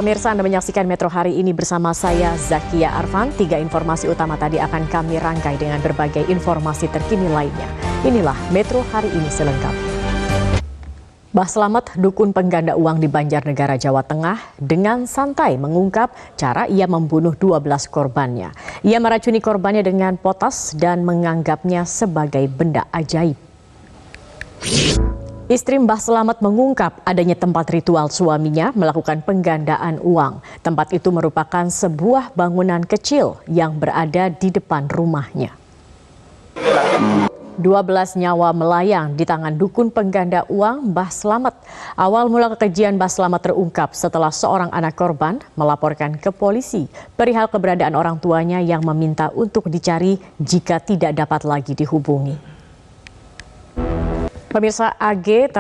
Pemirsa, Anda menyaksikan Metro hari ini bersama saya, Zakia Arfan. 3 informasi utama tadi akan kami rangkai dengan berbagai informasi terkini lainnya. Inilah Metro hari ini selengkapnya. Mbah Slamet, dukun pengganda uang di Banjarnegara, Jawa Tengah, dengan santai mengungkap cara ia membunuh 12 korbannya. Ia meracuni korbannya dengan potas dan menganggapnya sebagai benda ajaib. Istri Mbah Slamet mengungkap adanya tempat ritual suaminya melakukan penggandaan uang. Tempat itu merupakan sebuah bangunan kecil yang berada di depan rumahnya. 12 nyawa melayang di tangan dukun pengganda uang Mbah Slamet. Awal mula kekejian Mbah Slamet terungkap setelah seorang anak korban melaporkan ke polisi perihal keberadaan orang tuanya yang meminta untuk dicari jika tidak dapat lagi dihubungi. Pemirsa, AG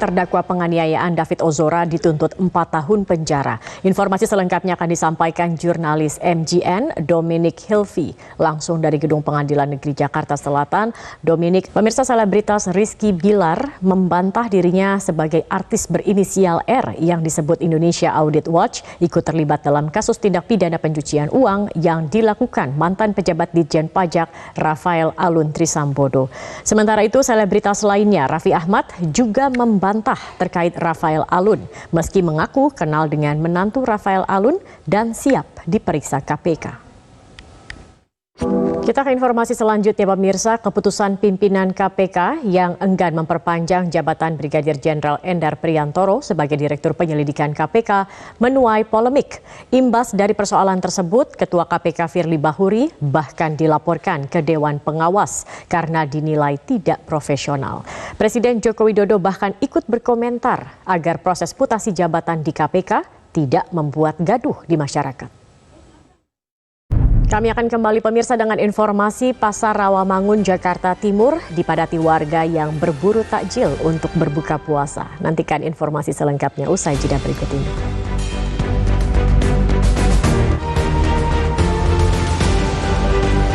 terdakwa penganiayaan David Ozora dituntut 4 tahun penjara. Informasi selengkapnya akan disampaikan jurnalis MGN Dominic Hilvi langsung dari Gedung Pengadilan Negeri Jakarta Selatan. Dominic, pemirsa, selebritas Rizky Bilar membantah dirinya sebagai artis berinisial R yang disebut Indonesia Audit Watch ikut terlibat dalam kasus tindak pidana pencucian uang yang dilakukan mantan pejabat Ditjen Pajak Rafael Alun Trisambodo. Sementara itu, selebritas lainnya Raffi Ahmad juga membantah terkait Rafael Alun, meski mengaku kenal dengan menantu Rafael Alun dan siap diperiksa KPK. Kita ke informasi selanjutnya, pemirsa. Keputusan pimpinan KPK yang enggan memperpanjang jabatan Brigadir Jenderal Endar Priantoro sebagai Direktur Penyelidikan KPK menuai polemik. Imbas dari persoalan tersebut, Ketua KPK Firly Bahuri bahkan dilaporkan ke Dewan Pengawas karena dinilai tidak profesional. Presiden Joko Widodo bahkan ikut berkomentar agar proses mutasi jabatan di KPK tidak membuat gaduh di masyarakat. Kami akan kembali, pemirsa, dengan informasi Pasar Rawamangun, Jakarta Timur dipadati warga yang berburu takjil untuk berbuka puasa. Nantikan informasi selengkapnya usai jeda berikut ini.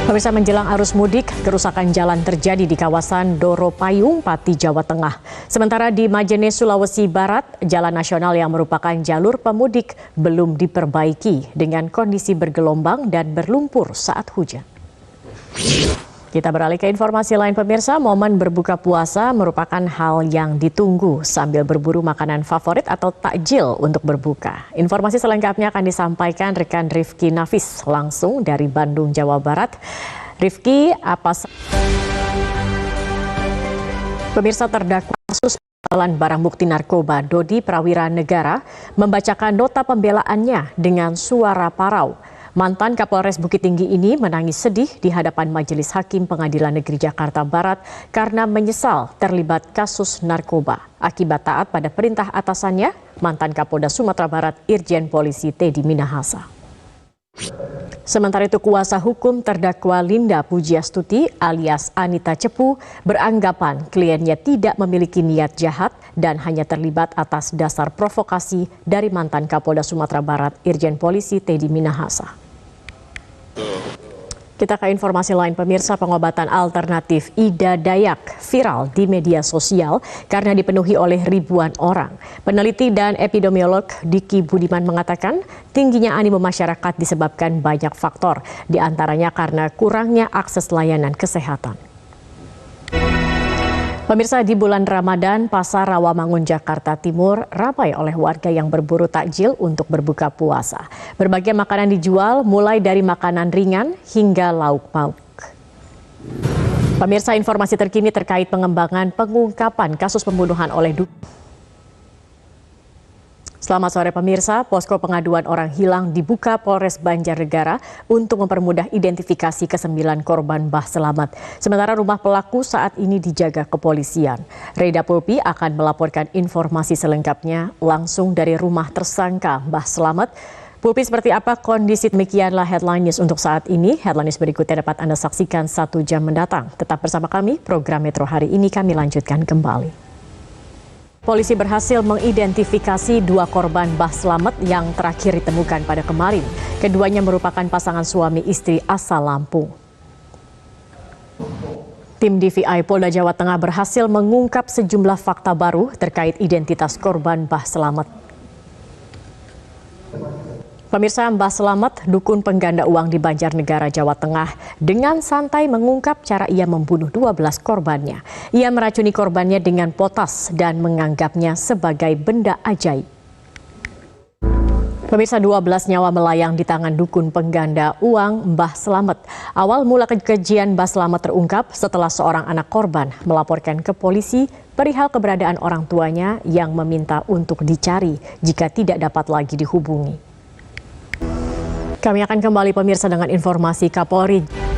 Pemirsa, menjelang arus mudik, kerusakan jalan terjadi di kawasan Doro Payung, Pati, Jawa Tengah. Sementara di Majene, Sulawesi Barat, jalan nasional yang merupakan jalur pemudik belum diperbaiki dengan kondisi bergelombang dan berlumpur saat hujan. Kita beralih ke informasi lain, pemirsa. Momen berbuka puasa merupakan hal yang ditunggu sambil berburu makanan favorit atau takjil untuk berbuka. Informasi selengkapnya akan disampaikan rekan Rifki Nafis langsung dari Bandung, Jawa Barat. Rifki, pemirsa, terdakwa kasus penjualan barang bukti narkoba Dodi Prawira Negara membacakan nota pembelaannya dengan suara parau. Mantan Kapolres Bukit Tinggi ini menangis sedih di hadapan Majelis Hakim Pengadilan Negeri Jakarta Barat karena menyesal terlibat kasus narkoba. Akibat taat pada perintah atasannya, mantan Kapolda Sumatera Barat Irjen Polisi Teddy Minahasa. Sementara itu, kuasa hukum terdakwa Linda Pujiastuti alias Anita Cepu beranggapan kliennya tidak memiliki niat jahat dan hanya terlibat atas dasar provokasi dari mantan Kapolda Sumatera Barat Irjen Polisi Teddy Minahasa. Kita ke informasi lain, pemirsa. Pengobatan alternatif Ida Dayak viral di media sosial karena dipenuhi oleh ribuan orang. Peneliti dan epidemiolog Diki Budiman mengatakan tingginya animo masyarakat disebabkan banyak faktor, diantaranya karena kurangnya akses layanan kesehatan. Pemirsa, di bulan Ramadan, Pasar Rawamangun, Jakarta Timur ramai oleh warga yang berburu takjil untuk berbuka puasa. Berbagai makanan dijual, mulai dari makanan ringan hingga lauk pauk. Pemirsa, informasi terkini terkait pengembangan pengungkapan kasus pembunuhan oleh Selamat sore, pemirsa. Posko pengaduan orang hilang dibuka Polres Banjarnegara untuk mempermudah identifikasi ke-9 korban Mbah Slamet. Sementara rumah pelaku saat ini dijaga kepolisian. Reda Pulpi akan melaporkan informasi selengkapnya langsung dari rumah tersangka Mbah Slamet. Pulpi, seperti apa kondisi? Demikianlah headline news untuk saat ini. Headline news berikutnya dapat Anda saksikan 1 jam mendatang. Tetap bersama kami, program Metro hari ini kami lanjutkan kembali. Polisi berhasil mengidentifikasi 2 korban Mbah Slamet yang terakhir ditemukan pada kemarin. Keduanya merupakan pasangan suami istri asal Lampung. Tim DVI Polda Jawa Tengah berhasil mengungkap sejumlah fakta baru terkait identitas korban Mbah Selamet. Pemirsa, Mbah Selamet, dukun pengganda uang di Banjarnegara, Jawa Tengah, dengan santai mengungkap cara ia membunuh 12 korbannya. Ia meracuni korbannya dengan potas dan menganggapnya sebagai benda ajaib. Pemirsa, 12 nyawa melayang di tangan dukun pengganda uang Mbah Selamet. Awal mula kekejian Mbah Selamet terungkap setelah seorang anak korban melaporkan ke polisi perihal keberadaan orang tuanya yang meminta untuk dicari jika tidak dapat lagi dihubungi. Kami akan kembali pemirsa dengan informasi Kapolri.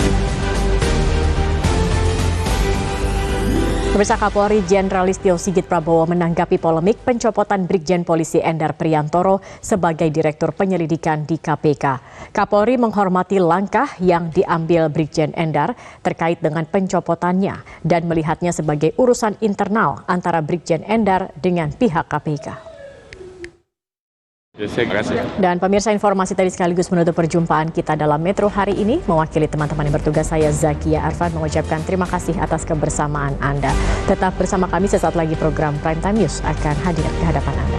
Pemirsa, Kapolri Jenderal Listio Sigit Prabowo menanggapi polemik pencopotan Brigjen Polisi Endar Priantoro sebagai Direktur Penyelidikan di KPK. Kapolri menghormati langkah yang diambil Brigjen Endar terkait dengan pencopotannya dan melihatnya sebagai urusan internal antara Brigjen Endar dengan pihak KPK. Dan pemirsa, informasi tadi sekaligus menutup perjumpaan kita dalam Metro hari ini. Mewakili teman-teman yang bertugas, saya Zakia Arfan mengucapkan terima kasih atas kebersamaan Anda. Tetap bersama kami, sesaat lagi program Prime Time News akan hadir di hadapan Anda.